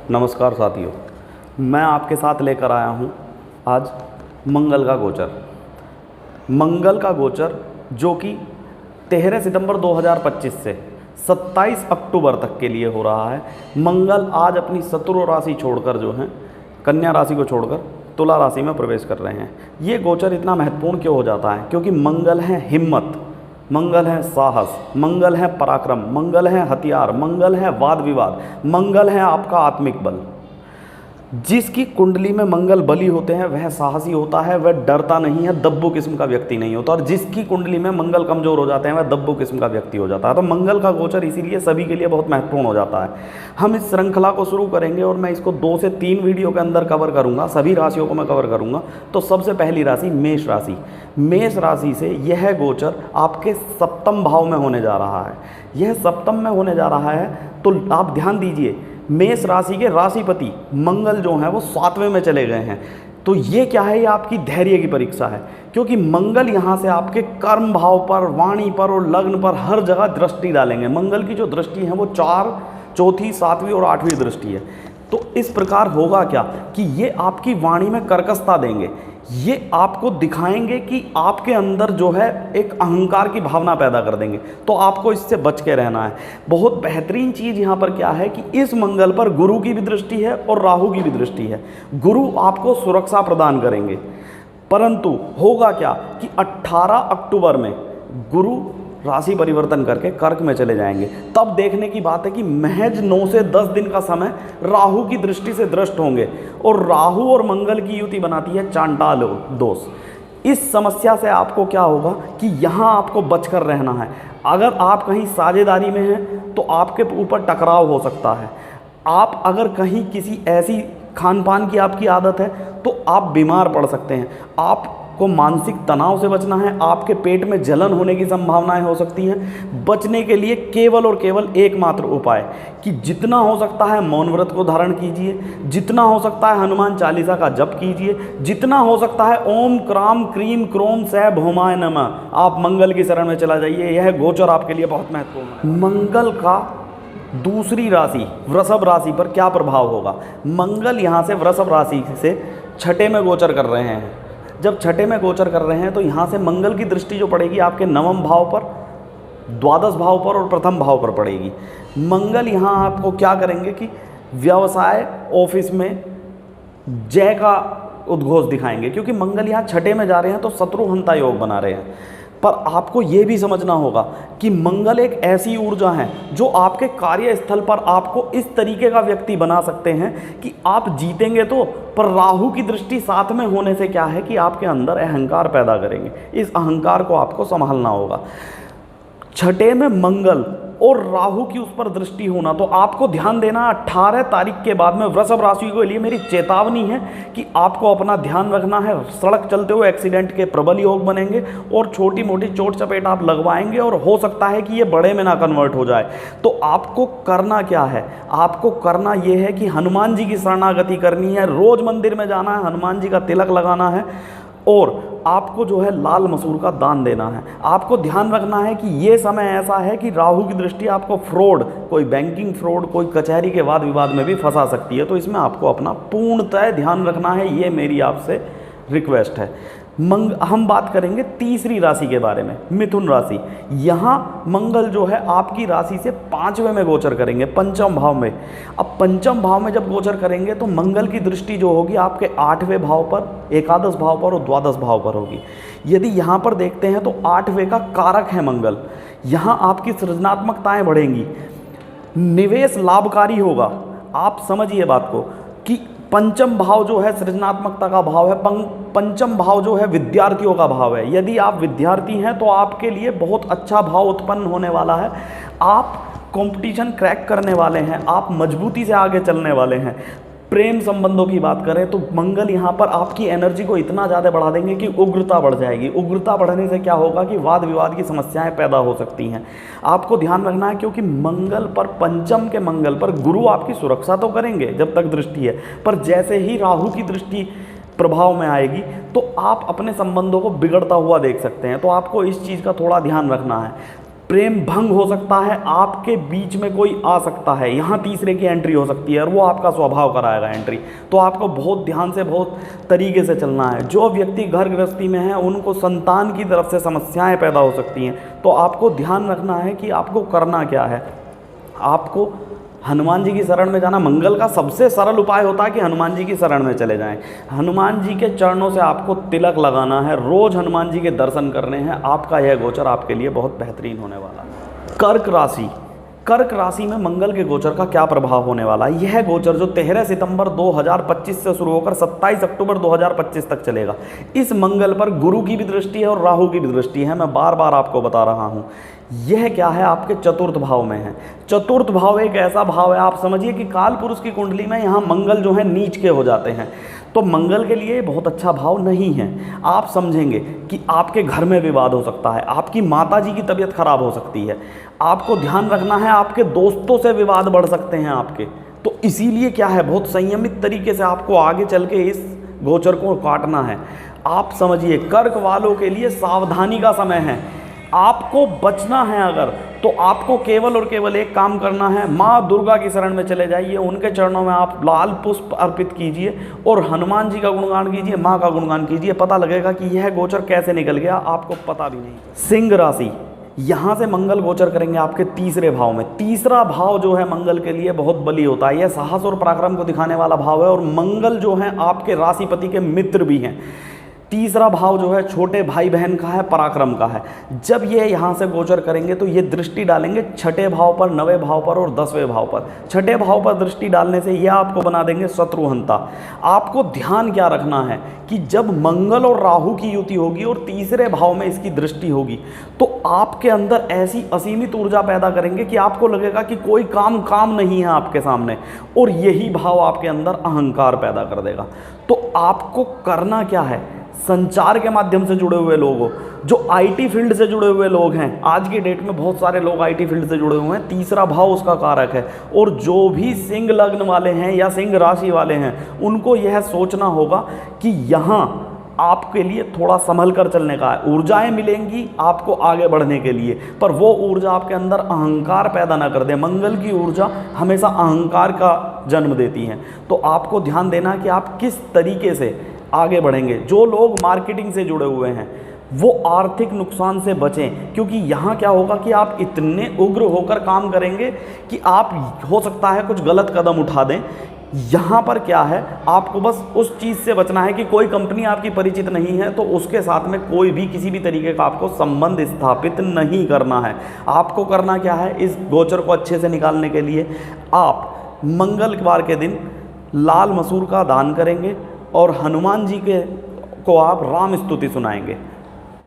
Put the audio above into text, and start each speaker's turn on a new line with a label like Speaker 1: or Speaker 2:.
Speaker 1: नमस्कार साथियों, मैं आपके साथ लेकर आया हूँ आज मंगल का गोचर। मंगल का गोचर जो कि 13 सितंबर 2025 से 27 अक्टूबर तक के लिए हो रहा है। मंगल आज अपनी शत्रु राशि छोड़कर जो है कन्या राशि को छोड़कर तुला राशि में प्रवेश कर रहे हैं। ये गोचर इतना महत्वपूर्ण क्यों हो जाता है? क्योंकि मंगल है हिम्मत, मंगल है साहस, मंगल है पराक्रम, मंगल है हथियार, मंगल है वाद विवाद, मंगल है आपका आत्मिक बल। जिसकी कुंडली में मंगल बली होते हैं वह साहसी होता है, वह डरता नहीं है, दब्बू किस्म का व्यक्ति नहीं होता। और जिसकी कुंडली में मंगल कमजोर हो जाते हैं वह दब्बू किस्म का व्यक्ति हो जाता है। तो मंगल का गोचर इसीलिए सभी के लिए बहुत महत्वपूर्ण हो जाता है। हम इस श्रृंखला को शुरू करेंगे और मैं इसको 2 से 3 वीडियो के अंदर कवर करूंगा। सभी राशियों को मैं कवर करूंगा। तो सबसे पहली राशि मेष राशि। मेष राशि से यह गोचर आपके सप्तम भाव में होने जा रहा है। यह सप्तम में होने जा रहा है तो आप ध्यान दीजिए, मेष राशि के राशिपति मंगल जो हैं वो 7वें में चले गए हैं। तो ये क्या है? ये आपकी धैर्य की परीक्षा है, क्योंकि मंगल यहाँ से आपके कर्म भाव पर, वाणी पर और लग्न पर हर जगह दृष्टि डालेंगे। मंगल की जो दृष्टि है वो 4, चौथी, 7वीं और 8वीं दृष्टि है। तो इस प्रकार होगा क्या कि ये आपकी वाणी में कर्कशता देंगे। ये आपको दिखाएंगे कि आपके अंदर जो है एक अहंकार की भावना पैदा कर देंगे। तो आपको इससे बच के रहना है। बहुत बेहतरीन चीज़ यहाँ पर क्या है कि इस मंगल पर गुरु की भी दृष्टि है और राहु की भी दृष्टि है। गुरु आपको सुरक्षा प्रदान करेंगे, परंतु होगा क्या कि 18 अक्टूबर में गुरु राशि परिवर्तन करके कर्क में चले जाएंगे। तब देखने की बात है कि महज 9 से 10 दिन का समय राहु की दृष्टि से दृष्ट होंगे। और राहु और मंगल की युति बनाती है चांडाल दोष। इस समस्या से आपको क्या होगा कि यहाँ आपको बचकर रहना है। अगर आप कहीं साझेदारी में हैं तो आपके ऊपर टकराव हो सकता है। आप अगर कहीं किसी ऐसी खान पान की आपकी आदत है तो आप बीमार पड़ सकते हैं। आपको मानसिक तनाव से बचना है। आपके पेट में जलन होने की संभावनाएं हो सकती हैं। बचने के लिए केवल और केवल एकमात्र उपाय कि जितना हो सकता है मौन व्रत को धारण कीजिए, जितना हो सकता है हनुमान चालीसा का जप कीजिए, जितना हो सकता है ओम क्राम क्रीम क्रोम सह भौमाय नमः आप मंगल की शरण में चला जाइए। यह गोचर आपके लिए बहुत महत्वपूर्ण है। मंगल का दूसरी राशि वृषभ राशि पर क्या प्रभाव होगा? मंगल यहाँ से वृषभ राशि से 6ठे में गोचर कर रहे हैं। जब 6ठे में गोचर कर रहे हैं तो यहाँ से मंगल की दृष्टि जो पड़ेगी आपके 9वें भाव पर, द्वादश भाव पर और प्रथम भाव पर पड़ेगी। मंगल यहाँ आपको क्या करेंगे कि व्यवसाय, ऑफिस में जय का उद्घोष दिखाएंगे, क्योंकि मंगल यहाँ 6ठे में जा रहे हैं तो शत्रुहंता योग बना रहे हैं। पर आपको ये भी समझना होगा कि मंगल एक ऐसी ऊर्जा है जो आपके कार्यस्थल पर आपको इस तरीके का व्यक्ति बना सकते हैं कि आप जीतेंगे तो, पर राहु की दृष्टि साथ में होने से क्या है कि आपके अंदर अहंकार पैदा करेंगे। इस अहंकार को आपको संभालना होगा। 6ठे में मंगल और राहु की उस पर दृष्टि होना, तो आपको ध्यान देना 18 तारीख के बाद में वृषभ राशि के लिए मेरी चेतावनी है कि आपको अपना ध्यान रखना है। सड़क चलते हुए एक्सीडेंट के प्रबल योग बनेंगे और छोटी मोटी चोट चपेट आप लगवाएंगे और हो सकता है कि ये बड़े में ना कन्वर्ट हो जाए। तो आपको करना क्या है? आपको करना ये है कि हनुमान जी की शरणागति करनी है, रोज मंदिर में जाना है, हनुमान जी का तिलक लगाना है और आपको जो है लाल मसूर का दान देना है। आपको ध्यान रखना है कि ये समय ऐसा है कि राहु की दृष्टि आपको फ्रॉड, कोई बैंकिंग फ्रॉड, कोई कचहरी के वाद विवाद में भी फंसा सकती है। तो इसमें आपको अपना पूर्णतः ध्यान रखना है। ये मेरी आपसे रिक्वेस्ट है। हम बात करेंगे तीसरी राशि के बारे में, मिथुन राशि। यहाँ मंगल जो है आपकी राशि से 5वें में गोचर करेंगे, पंचम भाव में। अब पंचम भाव में जब गोचर करेंगे तो मंगल की दृष्टि जो होगी आपके 8वें भाव पर, एकादश भाव पर और द्वादश भाव पर होगी। यदि यहाँ पर देखते हैं तो 8वें का कारक है मंगल। यहाँ आपकी सृजनात्मकताएँ बढ़ेंगी, निवेश लाभकारी होगा। आप समझिए बात को कि पंचम भाव जो है सृजनात्मकता का भाव है, पंचम भाव जो है विद्यार्थियों का भाव है। यदि आप विद्यार्थी हैं तो आपके लिए बहुत अच्छा भाव उत्पन्न होने वाला है। आप कंपटीशन क्रैक करने वाले हैं, आप मजबूती से आगे चलने वाले हैं। प्रेम संबंधों की बात करें तो मंगल यहाँ पर आपकी एनर्जी को इतना ज़्यादा बढ़ा देंगे कि उग्रता बढ़ जाएगी। उग्रता बढ़ने से क्या होगा कि वाद विवाद की समस्याएं पैदा हो सकती हैं। आपको ध्यान रखना है, क्योंकि मंगल पर, पंचम के मंगल पर गुरु आपकी सुरक्षा तो करेंगे जब तक दृष्टि है, पर जैसे ही राहु की दृष्टि प्रभाव में आएगी तो आप अपने संबंधों को बिगड़ता हुआ देख सकते हैं। तो आपको इस चीज़ का थोड़ा ध्यान रखना है। प्रेम भंग हो सकता है, आपके बीच में कोई आ सकता है, यहाँ तीसरे की एंट्री हो सकती है और वो आपका स्वभाव कराएगा एंट्री। तो आपको बहुत ध्यान से, बहुत तरीके से चलना है। जो व्यक्ति घर गृहस्थी में है उनको संतान की तरफ से समस्याएं पैदा हो सकती हैं, तो आपको ध्यान रखना है कि आपको करना क्या है। आपको हनुमान जी की शरण में जाना। मंगल का सबसे सरल उपाय होता है कि हनुमान जी की शरण में चले जाएं। हनुमान जी के चरणों से आपको तिलक लगाना है, रोज़ हनुमान जी के दर्शन करने हैं। आपका यह गोचर आपके लिए बहुत बेहतरीन होने वाला है। कर्क राशि, कर्क राशि में मंगल के गोचर का क्या प्रभाव होने वाला है। यह गोचर जो 13 सितंबर 2025 से शुरू होकर 27 अक्टूबर 2025 तक चलेगा। इस मंगल पर गुरु की भी दृष्टि है और राहु की भी दृष्टि है। मैं बार बार आपको बता रहा हूँ। यह क्या है, आपके चतुर्थ भाव में है। चतुर्थ भाव एक ऐसा भाव है, आप समझिए कि काल पुरुष की कुंडली में यहाँ मंगल जो है नीच के हो जाते हैं, तो मंगल के लिए बहुत अच्छा भाव नहीं है। आप समझेंगे कि आपके घर में विवाद हो सकता है, आपकी माता जी की तबीयत खराब हो सकती है। आपको ध्यान रखना है, आपके दोस्तों से विवाद बढ़ सकते हैं आपके। तो इसीलिए क्या है, बहुत संयमित तरीके से आपको आगे चल के इस गोचर को काटना है। आप समझिए, कर्क वालों के लिए सावधानी का समय है। आपको बचना है अगर, तो आपको केवल और केवल एक काम करना है, माँ दुर्गा की शरण में चले जाइए, उनके चरणों में आप लाल पुष्प अर्पित कीजिए और हनुमान जी का गुणगान कीजिए, माँ का गुणगान कीजिए। पता लगेगा कि यह गोचर कैसे निकल गया, आपको पता भी नहीं। सिंह राशि, यहाँ से मंगल गोचर करेंगे आपके तीसरे भाव में। तीसरा भाव जो है मंगल के लिए बहुत बली होता है, यह साहस और पराक्रम को दिखाने वाला भाव है और मंगल जो है आपके राशिपति के मित्र भी हैं। तीसरा भाव जो है छोटे भाई बहन का है, पराक्रम का है। जब ये यहाँ से गोचर करेंगे तो ये दृष्टि डालेंगे छठे भाव पर, नवे भाव पर और 10वें भाव पर। छठे भाव पर दृष्टि डालने से ये आपको बना देंगे शत्रुहंता। आपको ध्यान क्या रखना है कि जब मंगल और राहु की युति होगी और तीसरे भाव में इसकी दृष्टि होगी, तो आपके अंदर ऐसी असीमित ऊर्जा पैदा करेंगे कि आपको लगेगा कि कोई काम नहीं है आपके सामने, और यही भाव आपके अंदर अहंकार पैदा कर देगा। तो आपको करना क्या है, संचार के माध्यम से जुड़े हुए लोग हो, जो आईटी फील्ड से जुड़े हुए लोग हैं, आज की डेट में बहुत सारे लोग आईटी फील्ड से जुड़े हुए हैं, तीसरा भाव उसका कारक है। और जो भी सिंह लग्न वाले हैं या सिंह राशि वाले हैं, उनको यह सोचना होगा कि यहाँ आपके लिए थोड़ा संभल कर चलने का है। ऊर्जाएं मिलेंगी आपको आगे बढ़ने के लिए, पर वो ऊर्जा आपके अंदर अहंकार पैदा ना कर दे। मंगल की ऊर्जा हमेशा अहंकार का जन्म देती है। तो आपको ध्यान देना कि आप किस तरीके से आगे बढ़ेंगे। जो लोग मार्केटिंग से जुड़े हुए हैं वो आर्थिक नुकसान से बचें, क्योंकि यहाँ क्या होगा कि आप इतने उग्र होकर काम करेंगे कि आप हो सकता है कुछ गलत कदम उठा दें। यहाँ पर क्या है, आपको बस उस चीज़ से बचना है कि कोई कंपनी आपकी परिचित नहीं है तो उसके साथ में कोई भी किसी भी तरीके का आपको संबंध स्थापित नहीं करना है। आपको करना क्या है, इस गोचर को अच्छे से निकालने के लिए आप मंगलवार के दिन लाल मसूर का दान करेंगे और हनुमान जी को आप राम स्तुति सुनाएंगे।